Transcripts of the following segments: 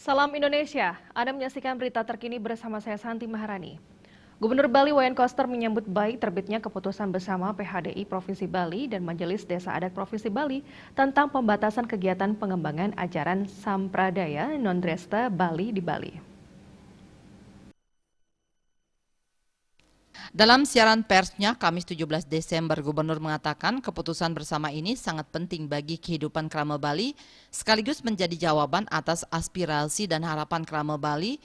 Salam Indonesia, Anda menyaksikan berita terkini bersama saya Santi Maharani. Gubernur Bali Wayan Koster menyambut baik terbitnya keputusan bersama PHDI Provinsi Bali dan Majelis Desa Adat Provinsi Bali tentang pembatasan kegiatan pengembangan ajaran Sampradaya Non-Dresta Bali di Bali. Dalam siaran persnya Kamis 17 Desember, Gubernur mengatakan keputusan bersama ini sangat penting bagi kehidupan Krama Bali, sekaligus menjadi jawaban atas aspirasi dan harapan Krama Bali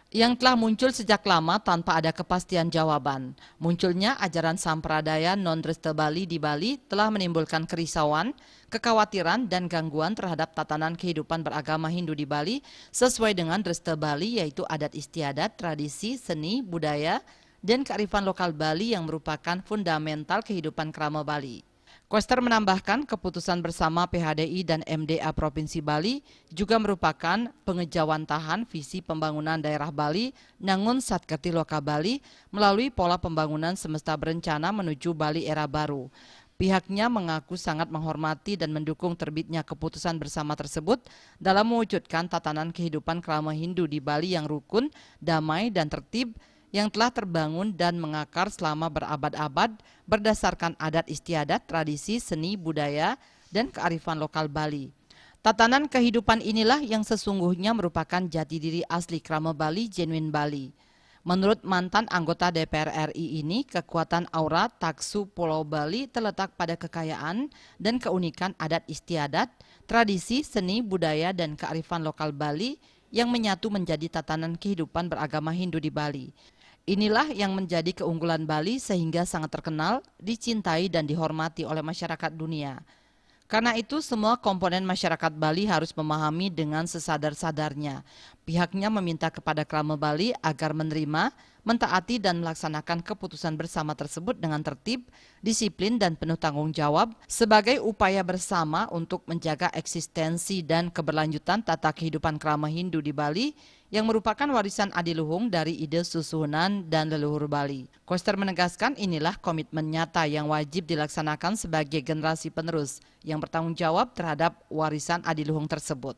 yang telah muncul sejak lama tanpa ada kepastian jawaban. Munculnya ajaran Sampradaya Non-Dresta Bali di Bali telah menimbulkan kerisauan, kekhawatiran, dan gangguan terhadap tatanan kehidupan beragama Hindu di Bali sesuai dengan Dresta Bali, yaitu adat istiadat, tradisi, seni, budaya, dan kearifan lokal Bali yang merupakan fundamental kehidupan Krama Bali. Koster menambahkan keputusan bersama PHDI dan MDA Provinsi Bali juga merupakan pengejawantahan visi pembangunan daerah Bali Nangun Satkerti Loka Bali melalui pola pembangunan semesta berencana menuju Bali era baru. Pihaknya mengaku sangat menghormati dan mendukung terbitnya keputusan bersama tersebut dalam mewujudkan tatanan kehidupan Krama Hindu di Bali yang rukun, damai, dan tertib yang telah terbangun dan mengakar selama berabad-abad berdasarkan adat istiadat, tradisi, seni, budaya, dan kearifan lokal Bali. Tatanan kehidupan inilah yang sesungguhnya merupakan jati diri asli Krama Bali, Genuine Bali. Menurut mantan anggota DPR RI ini, kekuatan aura Taksu Pulau Bali terletak pada kekayaan dan keunikan adat istiadat, tradisi, seni, budaya, dan kearifan lokal Bali yang menyatu menjadi tatanan kehidupan beragama Hindu di Bali. Inilah yang menjadi keunggulan Bali sehingga sangat terkenal, dicintai, dan dihormati oleh masyarakat dunia. Karena itu, semua komponen masyarakat Bali harus memahami dengan sesadar-sadarnya. Pihaknya meminta kepada Krama Bali agar menerima, mentaati, dan melaksanakan keputusan bersama tersebut dengan tertib, disiplin, dan penuh tanggung jawab sebagai upaya bersama untuk menjaga eksistensi dan keberlanjutan tata kehidupan Krama Hindu di Bali yang merupakan warisan adiluhung dari ide susunan dan leluhur Bali. Koster menegaskan inilah komitmen nyata yang wajib dilaksanakan sebagai generasi penerus yang bertanggung jawab terhadap warisan adiluhung tersebut.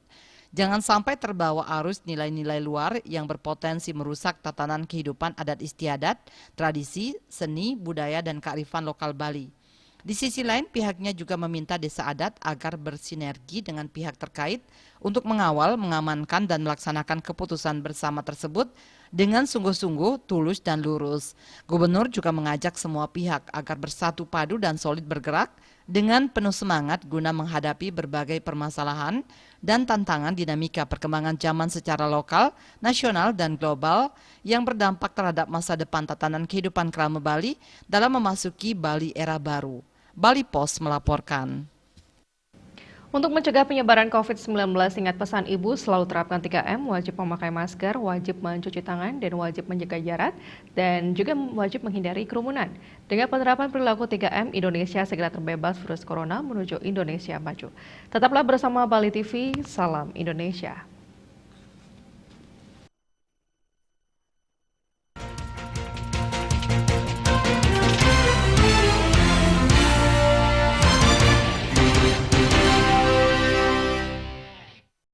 Jangan sampai terbawa arus nilai-nilai luar yang berpotensi merusak tatanan kehidupan adat istiadat, tradisi, seni, budaya, dan kearifan lokal Bali. Di sisi lain, pihaknya juga meminta desa adat agar bersinergi dengan pihak terkait untuk mengawal, mengamankan, dan melaksanakan keputusan bersama tersebut dengan sungguh-sungguh, tulus, dan lurus. Gubernur juga mengajak semua pihak agar bersatu padu dan solid bergerak dengan penuh semangat guna menghadapi berbagai permasalahan dan tantangan dinamika perkembangan zaman secara lokal, nasional, dan global yang berdampak terhadap masa depan tatanan kehidupan Krama Bali dalam memasuki Bali era baru. Bali Post melaporkan. Untuk mencegah penyebaran COVID-19, ingat pesan Ibu selalu terapkan 3M, wajib memakai masker, wajib mencuci tangan, dan wajib menjaga jarak, dan juga wajib menghindari kerumunan. Dengan penerapan perilaku 3M, Indonesia segera terbebas virus corona menuju Indonesia maju. Tetaplah bersama Bali TV, salam Indonesia.